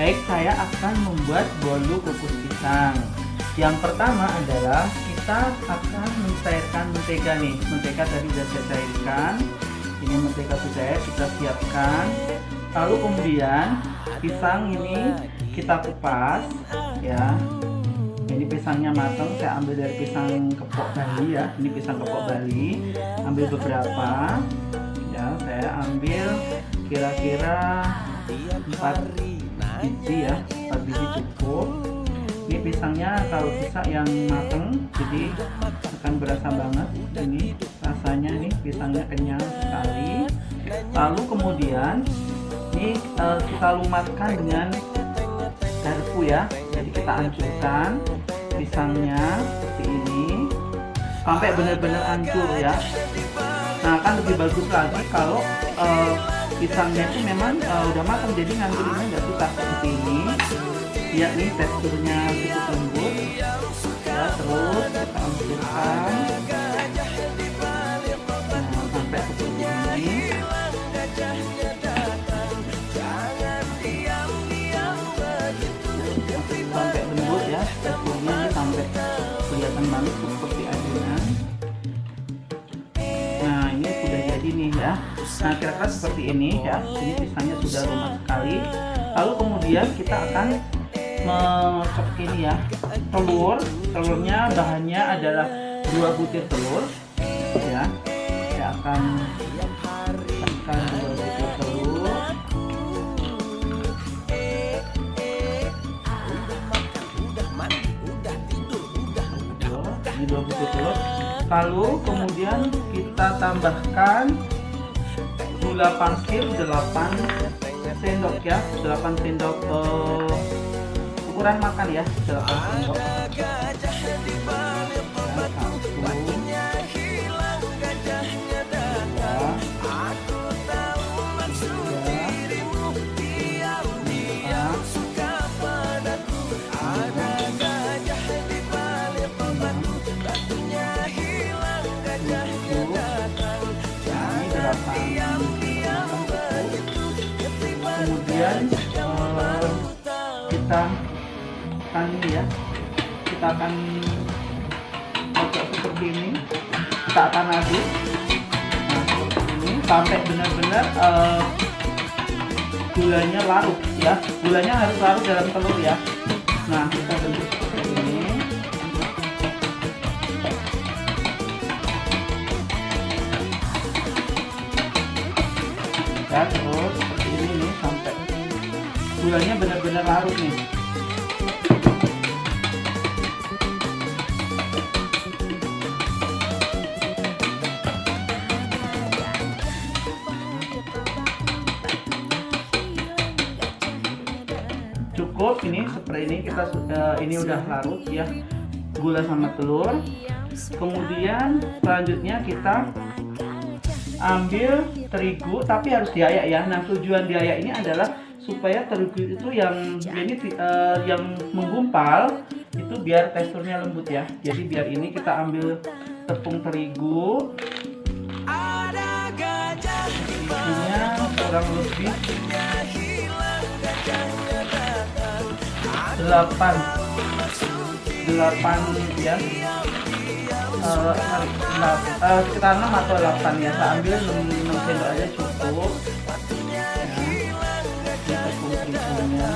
Baik, saya akan membuat bolu kukus pisang. Yang pertama adalah kita akan mencairkan mentega nih. Mentega tadi sudah saya cairkan. Ini mentega sudah kita siapkan. Lalu kemudian pisang ini kita kupas ya. Ini pisangnya matang, saya ambil dari pisang kepok Bali ya. Ini pisang kepok Bali, ambil beberapa ya. Saya ambil kira-kira 4 biji ya, 4 biji cukup. Ini pisangnya kalau bisa yang matang, jadi akan berasa banget ini rasanya. Nih pisangnya kenyal sekali. Lalu kemudian ini kita lumatkan dengan garpu ya. Jadi kita hancurkan pisangnya seperti ini sampai benar-benar hancur ya. Nah, kan lebih bagus lagi kalau pisangnya itu memang udah matang, jadi ngancurinnya nggak susah seperti ini. Ya, nih teksturnya cukup lembut ya. Terus kita hancurkan sampai seperti ini. Sampai lembut ya, teksturnya sampai kelihatan banget seperti adonan. Nah, ini sudah jadi nih ya. Nah, kira-kira seperti ini ya. Ini pisangnya sudah lumat sekali. Lalu kemudian kita akan mengocok ini ya, telurnya bahannya adalah 2 butir telur ya. Saya akan 2 butir telur. Ini 2 butir telur. Lalu kemudian kita tambahkan gula pasir 8 sendok ya, 8 sendok ukuran makan ya, 8 sendok. Kemudian kita akan ini ya, kita akan kocok seperti ini. Kita akan aduk seperti ini sampai benar-benar gulanya larut ya. Gulanya harus larut dalam telur ya. Nah, kita bentuk seperti ini. Ya, terus seperti ini nih sampai gulanya benar-benar larut nih. Cukup ini seperti ini, kita ini udah larut ya gula sama telur. Kemudian selanjutnya kita ambil terigu, tapi harus diayak ya. Nah, tujuan diayak ini adalah supaya terigu itu yang ini yang menggumpal itu biar teksturnya lembut ya. Jadi biar ini kita ambil tepung terigu, isinya kurang lebih 8 ya. Sekitar 6 atau 8 ya. Saya ambil 6 sendok aja cukup ya. Ini tepung terigunya.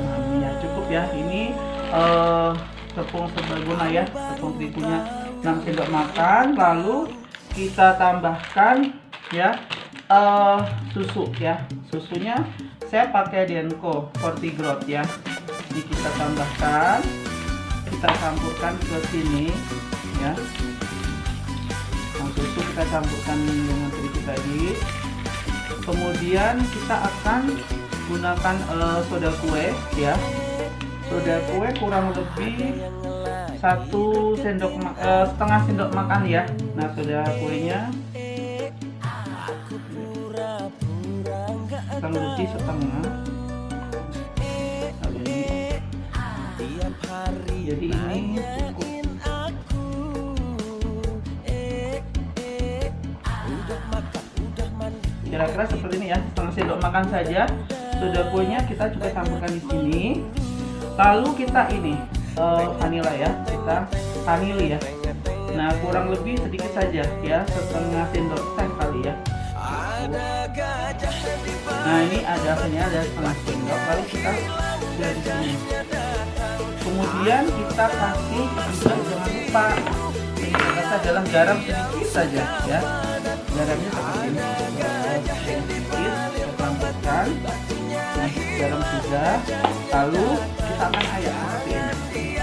Nah, ini ya cukup ya. Ini tepung serbaguna ya, tepung terigunya 6 sendok makan. Lalu kita tambahkan ya susu ya. Susunya saya pakai Denko Fortigrowth ya. Ini kita tambahkan, kita campurkan ke sini ya. Nah, susu kita campurkan dengan terigu tadi. Kemudian kita akan gunakan soda kue ya. Soda kue kurang lebih 1 setengah sendok makan ya. Nah, soda kuenya kurang lebih setengah. Jadi ini cukup. Kira-kira seperti ini ya, setengah sendok makan saja. Sudah kuahnya kita juga campurkan di sini. Lalu kita ini vanila ya, kita vanili ya. Nah kurang lebih sedikit saja ya, setengah sendok teh kali ya. Nah ini ada vanila ada setengah sendok, lalu kita sudah di sini. Kemudian kita kasih juga jangan lupa kita dalam garam sedikit saja ya. Garamnya seperti ini, sedikit kita tambahkan. Nah, garam sudah, lalu kita akan ayak seperti ini.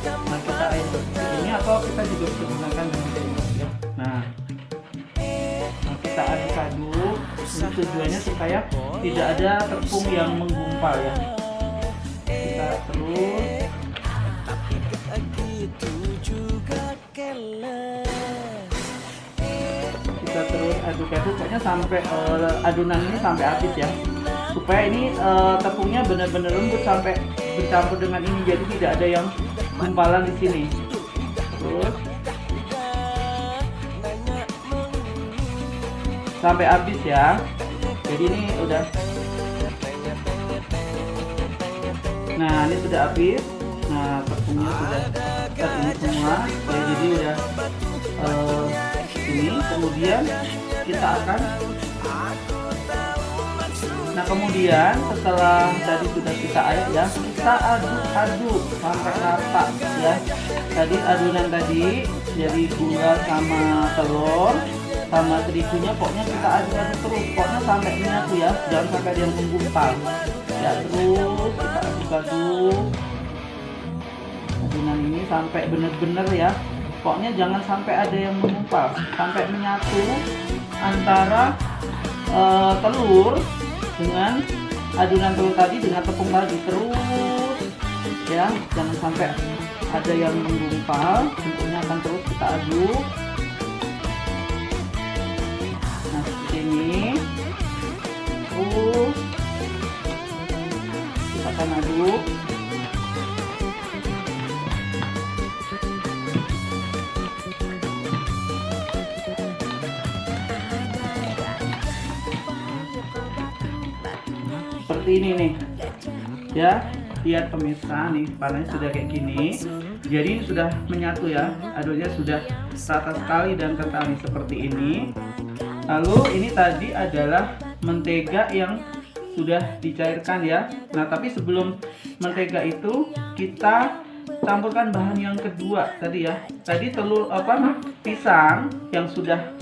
Nah kita ayak seperti ini, atau kita juga bisa gunakan dengan sendok ya. Nah kita aduk-aduk. Ini tujuannya supaya tidak ada tepung yang menggumpal ya. Kita terus aduk-aduk pokoknya sampai adonan ini sampai habis ya, supaya ini tepungnya benar-benar lembut sampai bercampur dengan ini, jadi tidak ada yang gumpalan di sini. Terus sampai habis ya. Jadi ini udah, nah ini sudah habis. Nah tepungnya sudah ini semua ya, jadi udah ini. Kemudian kita akan, nah kemudian setelah tadi sudah kita ayak ya, kita aduk-aduk sampai rata ya. Tadi adonan tadi jadi gula sama telur sama terigunya, pokoknya kita aduk-aduk terus, pokoknya sampai menyatu ya, jangan sampai ada yang menggumpal ya. Terus kita aduk-aduk adonan ini sampai benar-benar ya, pokoknya jangan sampai ada yang menggumpal, sampai menyatu antara telur dengan adonan telur tadi dengan tepung tadi. Terus ya, jangan sampai ada yang menggumpal, tentunya akan terus kita aduk. Nah seperti ini, terus kita akan aduk. Seperti ini nih ya, lihat pemirsa nih, panasnya sudah kayak gini, jadi sudah menyatu ya, adonannya sudah rata sekali dan kental nih seperti ini. Lalu ini tadi adalah mentega yang sudah dicairkan ya. Nah tapi sebelum mentega itu kita campurkan bahan yang kedua tadi ya. Tadi telur pisang yang sudah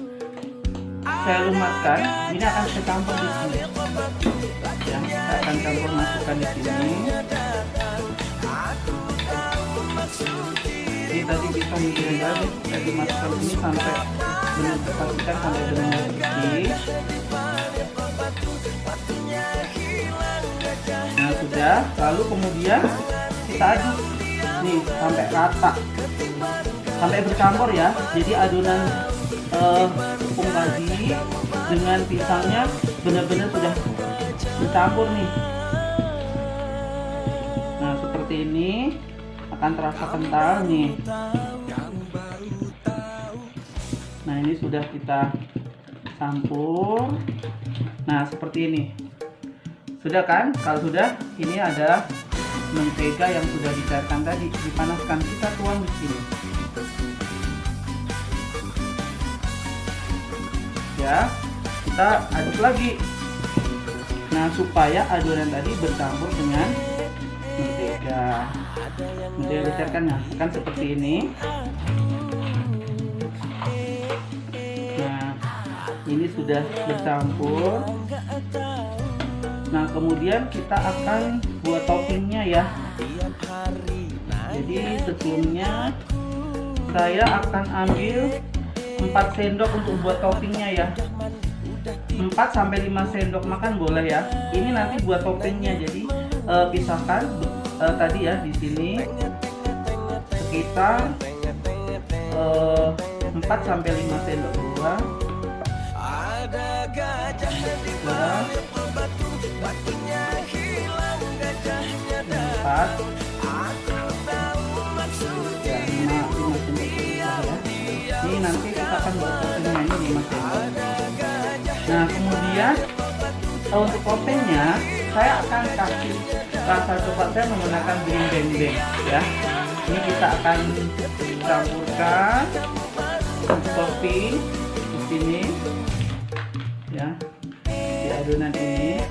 saya lumatkan, ini akan saya campur di sini. Ya, saya akan campur masukkan di sini. Ini tadi pisang yang tadi saya dimasukkan ini sampai benar, pastikan sampai benar bersih. Nah sudah, lalu kemudian kita aduk nih sampai rata, sampai bercampur ya. Jadi adonan tepung tadi dengan pisangnya benar-benar sudah bercampur nih. Nah seperti ini akan terasa kental nih. Nah ini sudah kita campur. Nah seperti ini sudah kan? Kalau sudah, ini adalah mentega yang sudah dicairkan tadi, dipanaskan, kita tuang di sini. Ya, kita aduk lagi. Nah supaya adonan tadi bercampur dengan mentega. Mentega dicairkan kan seperti ini. Nah ini sudah bercampur. Nah kemudian kita akan buat toppingnya ya. Jadi sebelumnya saya akan ambil 4 sendok untuk buat toppingnya ya. 4 sampai 5 sendok makan boleh ya. Ini nanti buat toppingnya. Jadi pisahkan tadi ya di sini sekitar 4 sampai 5 sendok gula. coklat. Ya, ini nanti kita akan buat toppingnya ini Mas ya. Nah kemudian untuk toppingnya saya akan kasih rasa coklat saya menggunakan green beng-beng ya. Ini kita akan campurkan topping di sini ya, di adonan ini.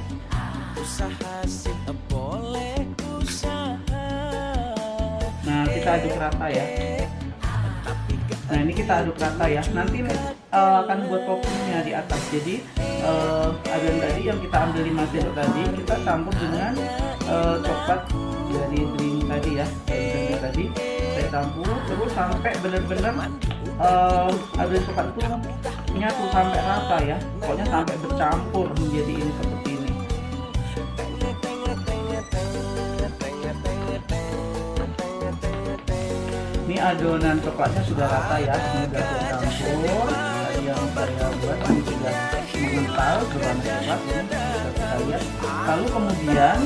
Nah kita aduk rata ya. Nah ini kita aduk rata ya. Nanti akan buat toppingnya di atas. Jadi adonan tadi yang kita ambil 5 sendok tadi kita campur dengan coklat dari drink tadi ya, dari tadi saya campur terus sampai benar-benar adonan coklat itu nyatu sampai rata ya. Pokoknya sampai bercampur menjadi ini seperti ini. Ini adonan coklatnya sudah rata ya, sudah bercampur. Tadi yang saya buat ini sudah mengental berwarna coklat, ini bisa kita lihat. Lalu kemudian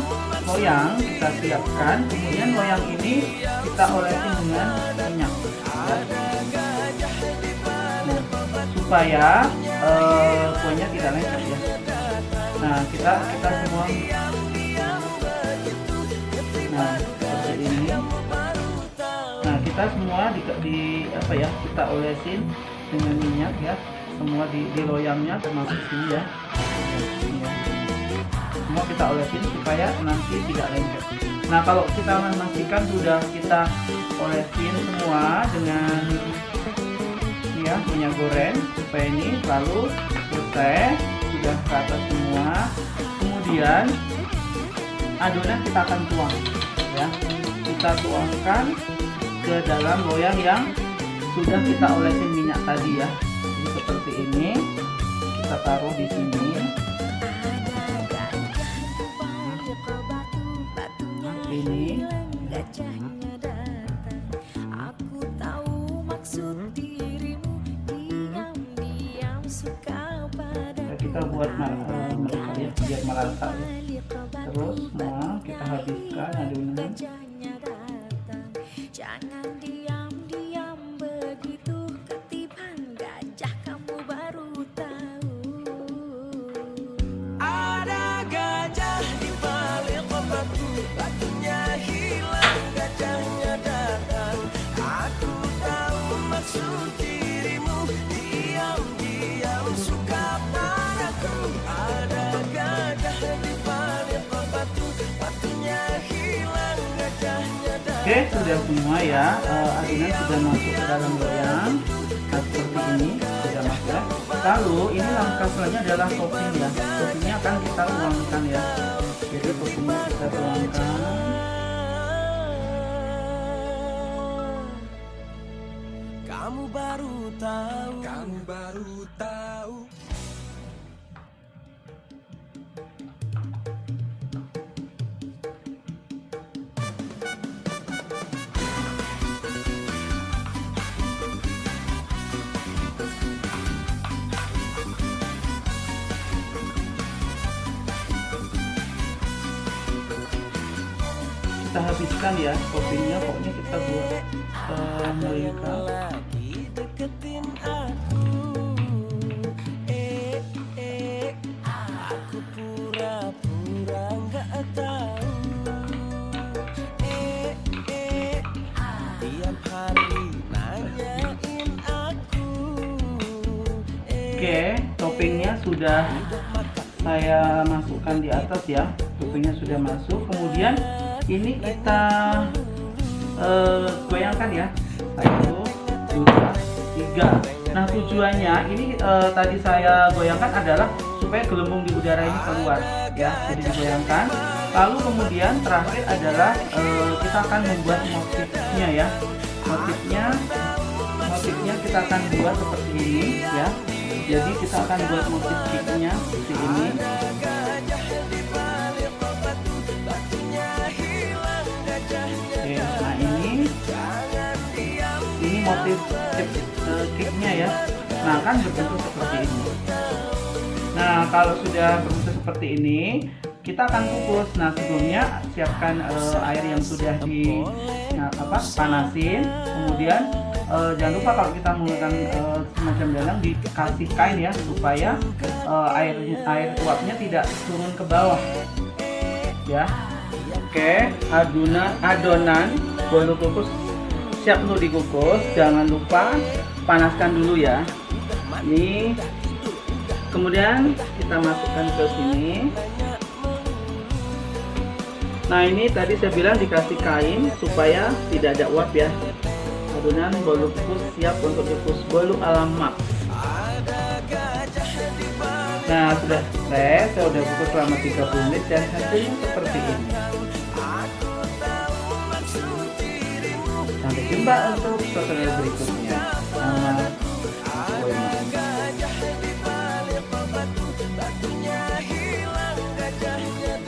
loyang kita siapkan, kemudian loyang ini kita olesin dengan minyak ya. Nah, supaya kuahnya tidak lengket ya. Nah kita semua, nah seperti ini. Nah kita semua di apa ya, kita olesin dengan minyak ya, semua di loyangnya termasuk sini ya. Semua kita olesin supaya nanti tidak lengket. Nah kalau kita memastikan sudah kita olesin semua dengan ya minyak goreng supaya ini lalu selesai, sudah rata semua. Kemudian adonan kita akan tuang ya, kita tuangkan ke dalam loyang yang sudah kita olesin minyak tadi ya. Jadi seperti ini kita taruh di sini. Ini kita buat ya, biar merata ya. Terus semua kita habiskan adonan. Jangan diam-diam begitu, ketiban gajah kamu baru tahu. Ada gajah di balik batu, batunya hilang, gajahnya datang. Aku tahu maksud dirimu, diam-diam suka padaku. Ada gajah di balik batu, batunya hilang, gajahnya datang. Oke, sudah semua ya, adonan sudah masuk ke dalam loyang. Nah, seperti ini sudah masuk ya. Lalu ini langkah selanjutnya adalah topping ya. Toppingnya akan kita tuangkan ya. Jadi toppingnya kita tuangkan. Kamu baru tahu, kamu baru tahu. Kita habiskan ya toppingnya, pokoknya kita buat mereka. Deketin aku, aku pura-pura nggak tahu. Tiap hari nanyain aku. Oke, toppingnya sudah saya masukkan di atas ya. Toppingnya sudah masuk. Kemudian ini kita goyangkan ya. 1, 2, 3. Nah tujuannya ini tadi saya goyangkan adalah supaya gelembung di udara ini keluar ya. Jadi digoyangkan. Lalu kemudian terakhir adalah kita akan membuat motifnya ya. Motifnya kita akan buat seperti ini ya. Jadi kita akan buat motif cake-nya seperti ini. Oke, nah ini motif cake-nya ya. Nah kan berbentuk seperti ini. Nah kalau sudah berbentuk seperti ini, kita akan kukus. Nah, sebelumnya siapkan air yang sudah panasin. Kemudian jangan lupa kalau kita menggunakan semacam dalam, dikasih kain ya, supaya air uapnya tidak turun ke bawah ya. Oke, adonan bolu kukus siap untuk dikukus. Jangan lupa panaskan dulu ya. Ini kemudian kita masukkan ke sini. Nah, ini tadi saya bilang dikasih kain supaya tidak ada uap ya. Adonan bolu kukus siap untuk dikukus, bolu ala Max. Nah, sudah selesai. Saya sudah kukus selama 30 menit dan hasilnya seperti ini. Sampai jumpa untuk tutorial berikutnya.